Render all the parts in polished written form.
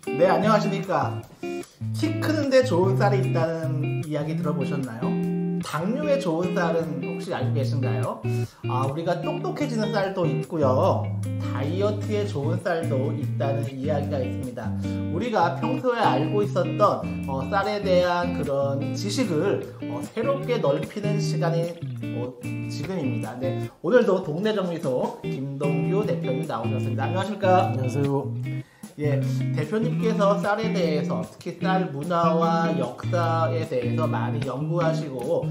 네, 안녕하십니까. 키 크는데 좋은 쌀이 있다는 이야기 들어보셨나요? 당뇨에 좋은 쌀은 혹시 알고 계신가요? 우리가 똑똑해지는 쌀도 있고요. 다이어트에 좋은 쌀도 있다는 이야기가 있습니다. 우리가 평소에 알고 있었던 쌀에 대한 그런 지식을 새롭게 넓히는 시간이 지금입니다. 네, 오늘도 동네 정미소 김동규 대표님 나오셨습니다. 안녕하십니까? 안녕하세요. 예, 대표님께서 쌀에 대해서 특히 쌀 문화와 역사에 대해서 많이 연구하시고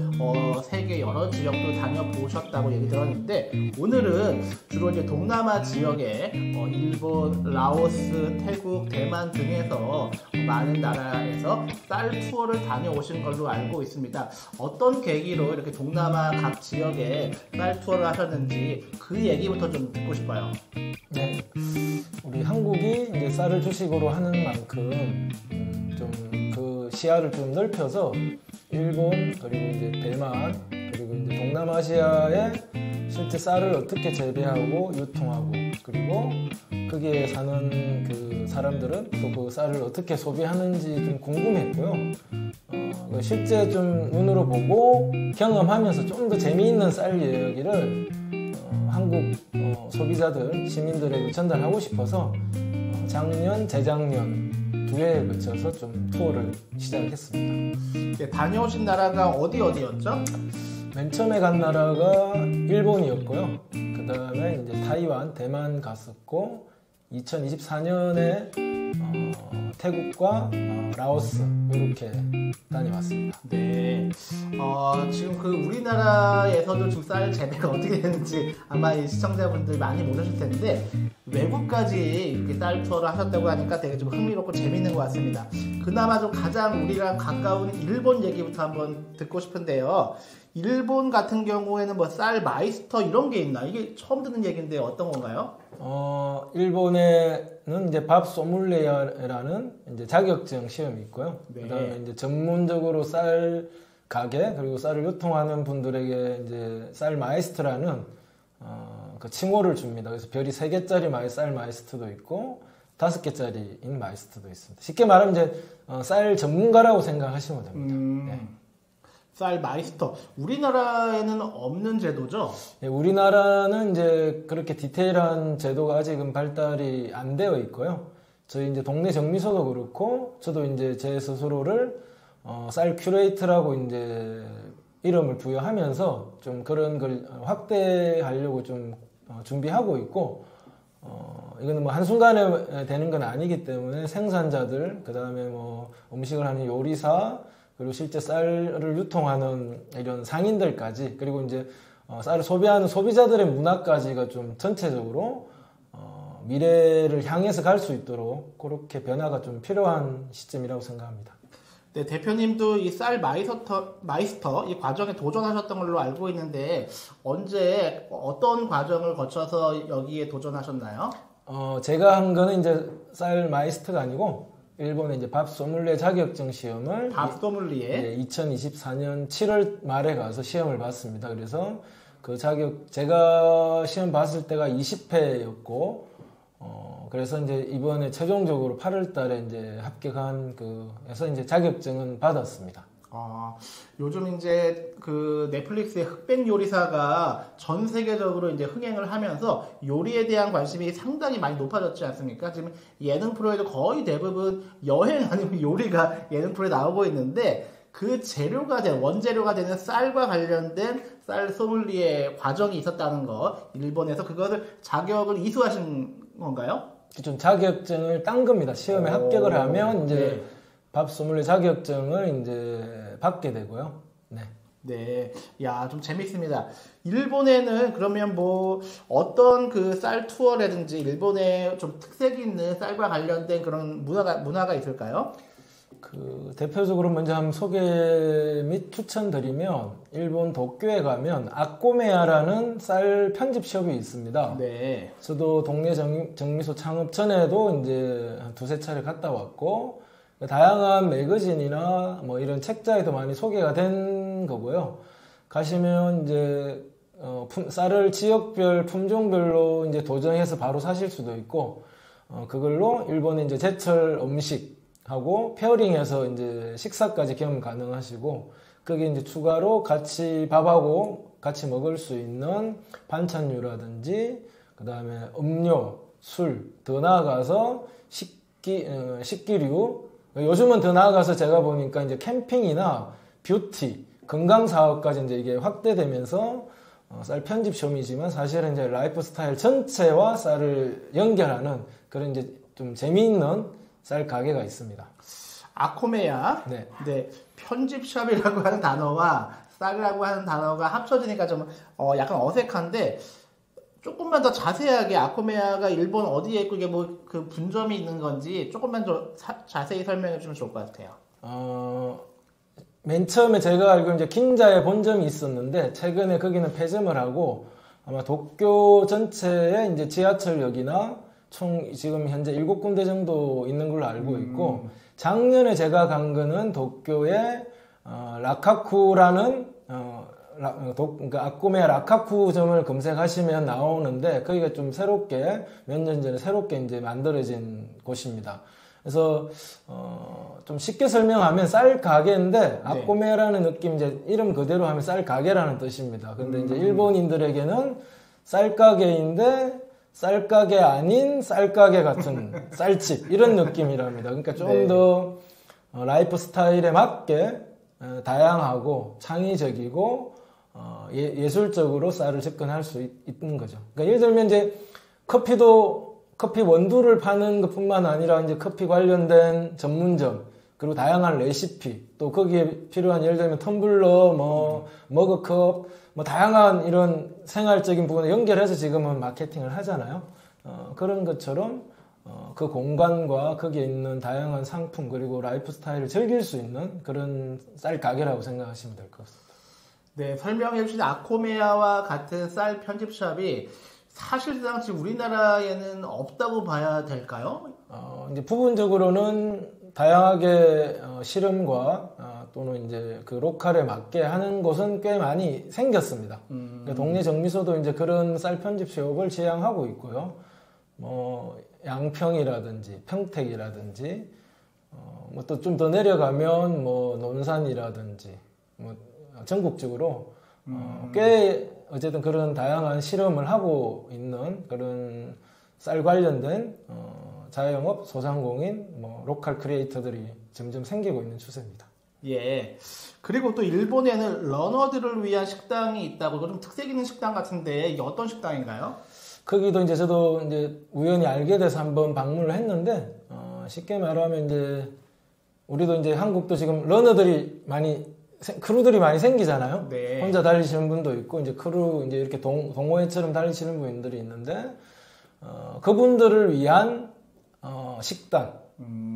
세계 여러 지역도 다녀보셨다고 얘기 들었는데, 오늘은 주로 이제 동남아 지역에 일본, 라오스, 태국, 대만 등에서 많은 나라에서 쌀 투어를 다녀오신 걸로 알고 있습니다. 어떤 계기로 이렇게 동남아 각 지역에 쌀 투어를 하셨는지 그 얘기부터 좀 듣고 싶어요. 네, 우리 한국이 이제 쌀을 주식으로 하는 만큼 좀 그 시야를 좀 넓혀서 일본, 그리고 이제 대만, 그리고 이제 동남아시아에 실제 쌀을 어떻게 재배하고 유통하고, 그리고 거기에 사는 그 사람들은 또 그 쌀을 어떻게 소비하는지 좀 궁금했고요. 실제 좀 눈으로 보고 경험하면서 좀 더 재미있는 쌀 이야기를 한국 소비자들, 시민들에게 전달하고 싶어서 작년, 재작년 두 해에 걸쳐서 좀 투어를 시작했습니다. 네, 다녀오신 나라가 어디였죠? 맨 처음에 간 나라가 일본이었고요. 그 다음에 이제 타이완, 대만 갔었고, 2024년에 태국과 라오스 이렇게 다녀왔습니다. 네. 지금 그 우리나라에서도 지금 쌀 재배가 어떻게 되는지 아마 이 시청자분들 많이 모르실 텐데, 외국까지 이렇게 쌀 투어를 하셨다고 하니까 되게 좀 흥미롭고 재밌는 것 같습니다. 그나마 좀 가장 우리랑 가까운 일본 얘기부터 한번 듣고 싶은데요. 일본 같은 경우에는 뭐 쌀 마이스터 이런 게 있나? 이게 처음 듣는 얘기인데 어떤 건가요? 일본에는 이제 밥 소믈리에라는 이제 자격증 시험이 있고요. 네. 그다음에 이제 전문적으로 쌀 가게, 그리고 쌀을 유통하는 분들에게 이제 쌀 마이스터라는 그 칭호를 줍니다. 그래서 별이 3개짜리 쌀 마이스터도 있고 5개짜리인 마이스터도 있습니다. 쉽게 말하면 이제 쌀 전문가라고 생각하시면 됩니다. 네. 쌀 마이스터. 우리나라에는 없는 제도죠? 네, 우리나라는 이제 그렇게 디테일한 제도가 아직은 발달이 안 되어 있고요. 저희 이제 동네 정미소도 그렇고, 저도 이제 제 스스로를 쌀 큐레이터라고 이제 이름을 부여하면서 좀 그런 걸 확대하려고 좀 준비하고 있고, 이거는 뭐 한순간에 되는 건 아니기 때문에 생산자들, 그 다음에 뭐 음식을 하는 요리사, 그리고 실제 쌀을 유통하는 이런 상인들까지, 그리고 이제 쌀을 소비하는 소비자들의 문화까지가 좀 전체적으로 미래를 향해서 갈 수 있도록 그렇게 변화가 좀 필요한 시점이라고 생각합니다. 네, 대표님도 이 쌀 마이스터 이 과정에 도전하셨던 걸로 알고 있는데, 언제 어떤 과정을 거쳐서 여기에 도전하셨나요? 제가 한 거는 이제 쌀 마이스터가 아니고 일본의 이제 밥 소믈리에 자격증 시험을 밥 소믈리에 2024년 7월 말에 가서 시험을 봤습니다. 그래서 그 제가 시험 봤을 때가 20회였고, 그래서 이제 이번에 최종적으로 8월 달에 이제 합격한 해서 이제 자격증은 받았습니다. 요즘 이제 그 넷플릭스의 흑백 요리사가 전 세계적으로 이제 흥행을 하면서 요리에 대한 관심이 상당히 많이 높아졌지 않습니까? 지금 예능 프로에도 거의 대부분 여행 아니면 요리가 예능 프로에 나오고 있는데, 그 원재료가 되는 쌀과 관련된 쌀 소믈리에 과정이 있었다는 거, 일본에서 그것을 자격을 이수하신 건가요? 좀 자격증을 딴 겁니다. 시험에 합격을 하면 이제 네. 밥 소믈리에 자격증을 이제 받게 되고요. 네. 네. 야, 좀 재밌습니다. 일본에는 그러면 뭐 어떤 그 쌀 투어라든지 일본에 좀 특색이 있는 쌀과 관련된 그런 문화가 있을까요? 대표적으로 먼저 한번 소개 및 추천드리면, 일본 도쿄에 가면 아꼬메야라는 쌀 편집숍이 있습니다. 네. 저도 동네 정미소 창업 전에도 이제 한 2-3차례 갔다 왔고, 다양한 매거진이나 뭐 이런 책자에도 많이 소개가 된 거고요. 가시면 이제 쌀을 지역별 품종별로 이제 도정해서 바로 사실 수도 있고, 그걸로 일본의 이제 제철 음식하고 페어링해서 이제 식사까지 겸 가능하시고, 거기에 이제 추가로 같이 밥하고 같이 먹을 수 있는 반찬류라든지, 그 다음에 음료, 술, 더 나아가서 식기류, 요즘은 더 나아가서 제가 보니까 이제 캠핑이나 뷰티, 건강 사업까지 이제 이게 확대되면서 쌀 편집점이지만 사실은 이제 라이프 스타일 전체와 쌀을 연결하는 그런 이제 좀 재미있는 쌀 가게가 있습니다. 아코메야. 네. 네. 편집샵이라고 하는 단어와 쌀이라고 하는 단어가 합쳐지니까 좀 약간 어색한데 조금만 더 자세하게 아코메야가 일본 어디에 있고 이게 뭐 그 분점이 있는 건지 조금만 더 자세히 설명해 주면 좋을 것 같아요. 맨 처음에 제가 알기로 이제 긴자에 본점이 있었는데 최근에 거기는 폐점을 하고 아마 도쿄 전체에 이제 지하철역이나 총 지금 현재 7군데 정도 있는 걸로 알고 있고 작년에 제가 간 거는 도쿄의 라카쿠라는 그러니까 아코메야 라카쿠점을 검색하시면 나오는데 거기가 좀 새롭게 몇 년 전에 새롭게 이제 만들어진 곳입니다. 그래서 좀 쉽게 설명하면 쌀 가게인데 아코메라는 느낌 이제 이름 그대로 하면 쌀 가게라는 뜻입니다. 근데 이제 일본인들에게는 쌀 가게인데 쌀 가게 아닌 쌀 가게 같은 쌀집 이런 느낌이랍니다. 그러니까 좀 더 라이프 스타일에 맞게 다양하고 창의적이고 예술적으로 쌀을 접근할 수 있는 거죠. 그러니까 예를 들면 이제 커피 원두를 파는 것뿐만 아니라 이제 커피 관련된 전문점, 그리고 다양한 레시피, 또 거기에 필요한 예를 들면 텀블러, 머그컵, 다양한 이런 생활적인 부분에 연결해서 지금은 마케팅을 하잖아요. 그런 것처럼 그 공간과 거기에 있는 다양한 상품 그리고 라이프 스타일을 즐길 수 있는 그런 쌀 가게라고 생각하시면 될 것 같습니다. 네, 설명해 주신 아코메야와 같은 쌀 편집샵이 사실상 지금 우리나라에는 없다고 봐야 될까요? 이제 부분적으로는 다양하게 실험과 또는 이제 그 로컬에 맞게 하는 곳은 꽤 많이 생겼습니다. 그러니까 동네 정미소도 이제 그런 쌀 편집숍을 지향하고 있고요. 양평이라든지 평택이라든지 또 좀 더 내려가면 논산이라든지 전국적으로 꽤 어쨌든 그런 다양한 실험을 하고 있는 그런 쌀 관련된 자영업, 소상공인, 로컬 크리에이터들이 점점 생기고 있는 추세입니다. 예. 그리고 또 일본에는 러너들을 위한 식당이 있다고 좀 특색 있는 식당 같은데 이게 어떤 식당인가요? 거기도 이제 저도 이제 우연히 알게 돼서 한번 방문을 했는데 쉽게 말하면 이제 우리도 이제 한국도 지금 러너들이 크루들이 많이 생기잖아요. 네. 혼자 달리시는 분도 있고 이제 크루 이제 이렇게 동호회처럼 달리시는 분들이 있는데 그분들을 위한 식당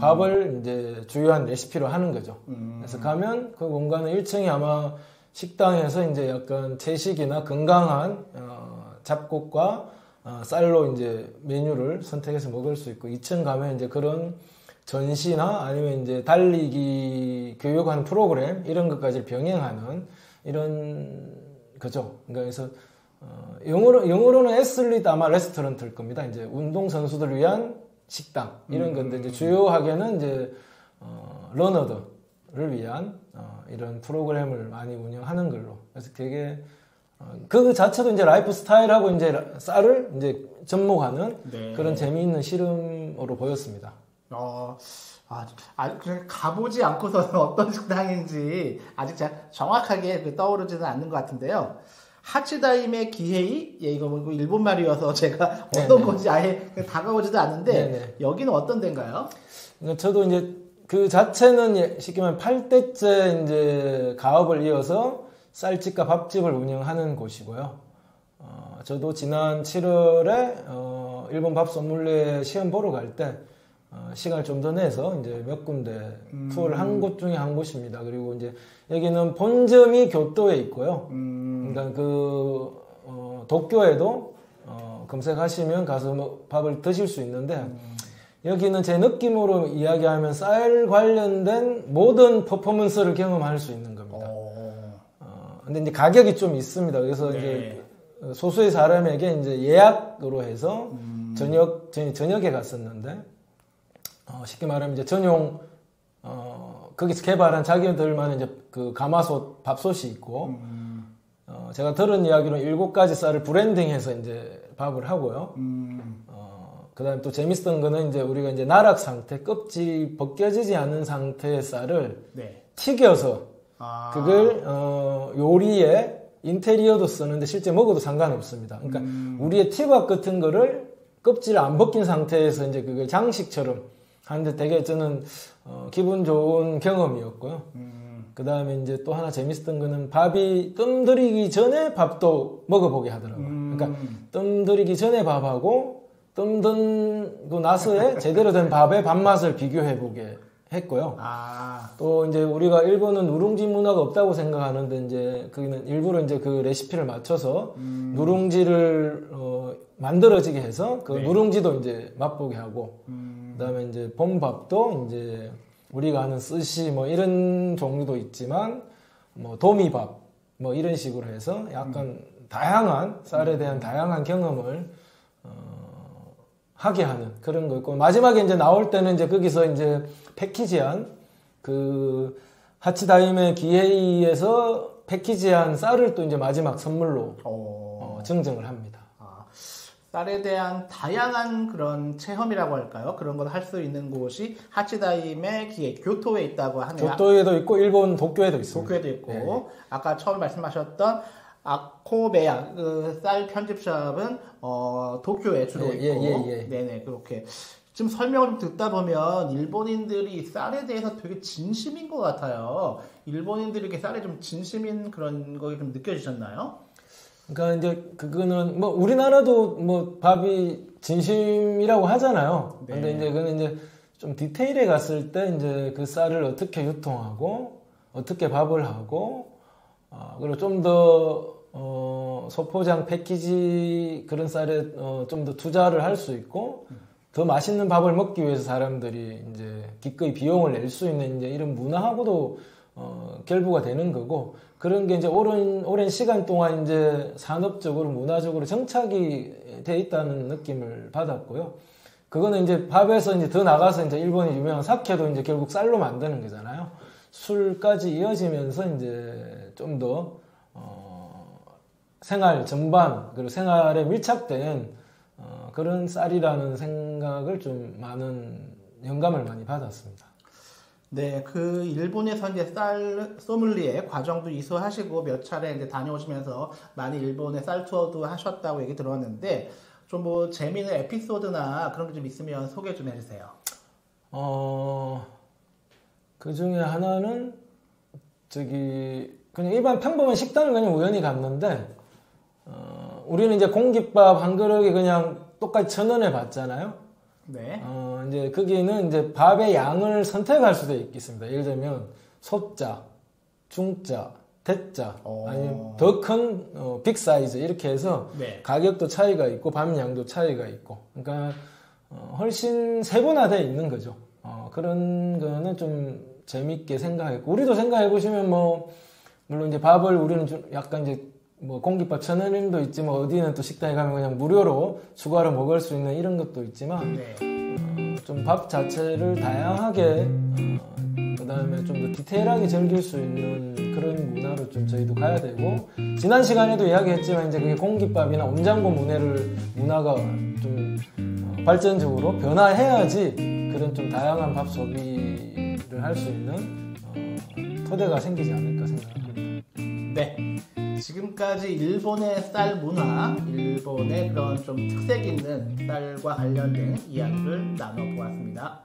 밥을 이제 주요한 레시피로 하는 거죠. 그래서 가면 그 공간은 1층이 아마 식당에서 이제 약간 채식이나 건강한 잡곡과 쌀로 이제 메뉴를 선택해서 먹을 수 있고 2층 가면 이제 그런 전시나 아니면 이제 달리기 교육하는 프로그램 이런 것까지 병행하는 이런 거죠. 그러니까 그래서 영어로는 애슬리트 아마 레스토랑트일 겁니다. 이제 운동 선수들 위한 식당 이런 건데 이제 주요하게는 이제 러너들을 위한 이런 프로그램을 많이 운영하는 걸로. 그래서 되게 그 자체도 이제 라이프 스타일하고 이제 쌀을 이제 접목하는 그런 재미있는 실험으로 보였습니다. 그냥 가보지 않고서는 어떤 식당인지 아직 정확하게 떠오르지는 않는 것 같은데요. 하치다임의 기헤이? 예, 이거 뭐 일본 말이어서 제가 어떤 건지 아예 다가오지도 않는데 여기는 어떤 데인가요? 저도 이제 그 자체는 쉽게 말하면 8대째 이제 가업을 이어서 쌀집과 밥집을 운영하는 곳이고요. 저도 지난 7월에 일본 밥 소믈리에 시험 보러 갈 때 시간을 좀 더 내서 이제 몇 군데 투어를 한 곳 중에 한 곳입니다. 그리고 이제 여기는 본점이 교토에 있고요. 그러니까 도쿄에도 검색하시면 가서 밥을 드실 수 있는데 여기는 제 느낌으로 이야기하면 쌀 관련된 모든 퍼포먼스를 경험할 수 있는 겁니다. 근데 이제 가격이 좀 있습니다. 그래서 이제 소수의 사람에게 이제 예약으로 해서 저녁 저녁에 갔었는데 쉽게 말하면 이제 전용 거기서 개발한 자기들만의 이제 그 가마솥 밥솥이 있고 제가 들은 이야기로 7가지 쌀을 브랜딩해서 이제 밥을 하고요. 그다음에 또 재밌었던 거는 이제 우리가 이제 나락 상태, 껍질이 벗겨지지 않은 상태의 쌀을 네. 튀겨서 그걸 요리에 인테리어도 쓰는데 실제 먹어도 상관없습니다. 그러니까 우리의 티밥 같은 거를 껍질을 안 벗긴 상태에서 이제 그걸 장식처럼 하는데 되게 저는 기분 좋은 경험이었고요. 그 다음에 이제 또 하나 재밌었던 거는 밥이 뜸 들이기 전에 밥도 먹어보게 하더라고요. 그러니까 뜸 들이기 전에 밥하고 뜸 들고 나서의 제대로 된 밥의 밥맛을 비교해보게 했고요. 또 이제 우리가 일본은 누룽지 문화가 없다고 생각하는데 이제 거기는 일부러 이제 그 레시피를 맞춰서 누룽지를 만들어지게 해서 그 네. 누룽지도 이제 맛보게 하고 그다음에 이제 봄밥도 이제 우리가 하는 스시 뭐 이런 종류도 있지만 뭐 도미밥 뭐 이런 식으로 해서 약간 다양한 쌀에 대한 다양한 경험을 하게 하는 그런 거 있고 마지막에 이제 나올 때는 이제 거기서 이제 패키지한 그 하치다이메 기헤이에서 패키지한 쌀을 또 이제 마지막 선물로 증정을 합니다. 쌀에 대한 다양한 그런 체험이라고 할까요? 그런 걸 할 수 있는 곳이 하치다이메 기헤이 교토에 있다고 하네요. 교토에도 있고 일본 도쿄에도 있습니다. 도쿄에도 있고 네. 아까 처음 말씀하셨던 아코메야 그 쌀 편집샵은 도쿄에 주로 있고 네네 그렇게 지금 설명을 좀 듣다 보면 일본인들이 쌀에 대해서 되게 진심인 것 같아요. 일본인들이 이렇게 쌀에 좀 진심인 그런 거 좀 느껴지셨나요? 그러니까 이제 그거는 뭐 우리나라도 뭐 밥이 진심이라고 하잖아요. 네. 근데 이제 그는 이제 좀 디테일에 갔을 때 이제 그 쌀을 어떻게 유통하고 어떻게 밥을 하고 그리고 좀 더 소포장 패키지 그런 쌀에 좀 더 투자를 할 수 있고 더 맛있는 밥을 먹기 위해서 사람들이 이제 기꺼이 비용을 낼 수 있는 이제 이런 문화하고도 결부가 되는 거고 그런 게 이제 오랜 시간 동안 이제 산업적으로 문화적으로 정착이 돼 있다는 느낌을 받았고요. 그거는 이제 밥에서 이제 더 나가서 이제 일본의 유명한 사케도 이제 결국 쌀로 만드는 거잖아요. 술까지 이어지면서 이제 좀 더 생활 전반 그리고 생활에 밀착된 그런 쌀이라는 생각을 좀 많은 영감을 많이 받았습니다. 네, 그 일본에서 이제 쌀 소믈리에 과정도 이수하시고 몇 차례 이제 다녀오시면서 많이 일본의 쌀 투어도 하셨다고 얘기 들었는데 좀 뭐 재미있는 에피소드나 그런 게 좀 있으면 소개 좀 해주세요. 그 중에 하나는 그냥 일반 평범한 식당을 그냥 우연히 갔는데 우리는 이제 공깃밥 한 그릇이 그냥 똑같이 1,000원에 받잖아요. 네. 이제 거기는 이제 밥의 양을 선택할 수도 있겠습니다. 예를 들면 소자, 중자, 대자, 아니면 더 큰 빅 사이즈 이렇게 해서 네. 가격도 차이가 있고 밥 양도 차이가 있고, 그러니까 훨씬 세분화되어 있는 거죠. 그런 거는 좀 재밌게 생각했고, 우리도 생각해 보시면 뭐 물론 이제 밥을 우리는 좀 약간 이제 뭐 공깃밥 1,000원도 있지만 어디는 또 식당에 가면 그냥 무료로 추가로 먹을 수 있는 이런 것도 있지만 네. 좀 밥 자체를 다양하게 그다음에 좀 더 디테일하게 즐길 수 있는 그런 문화로 좀 저희도 가야 되고, 지난 시간에도 이야기했지만 이제 그게 공깃밥이나 온장고 문화가 좀 발전적으로 변화해야지 그런 좀 다양한 밥 소비를 할 수 있는 토대가 생기지 않을까 생각합니다. 네. 지금까지 일본의 쌀 문화, 일본의 그런 좀 특색 있는 쌀과 관련된 이야기를 나눠보았습니다.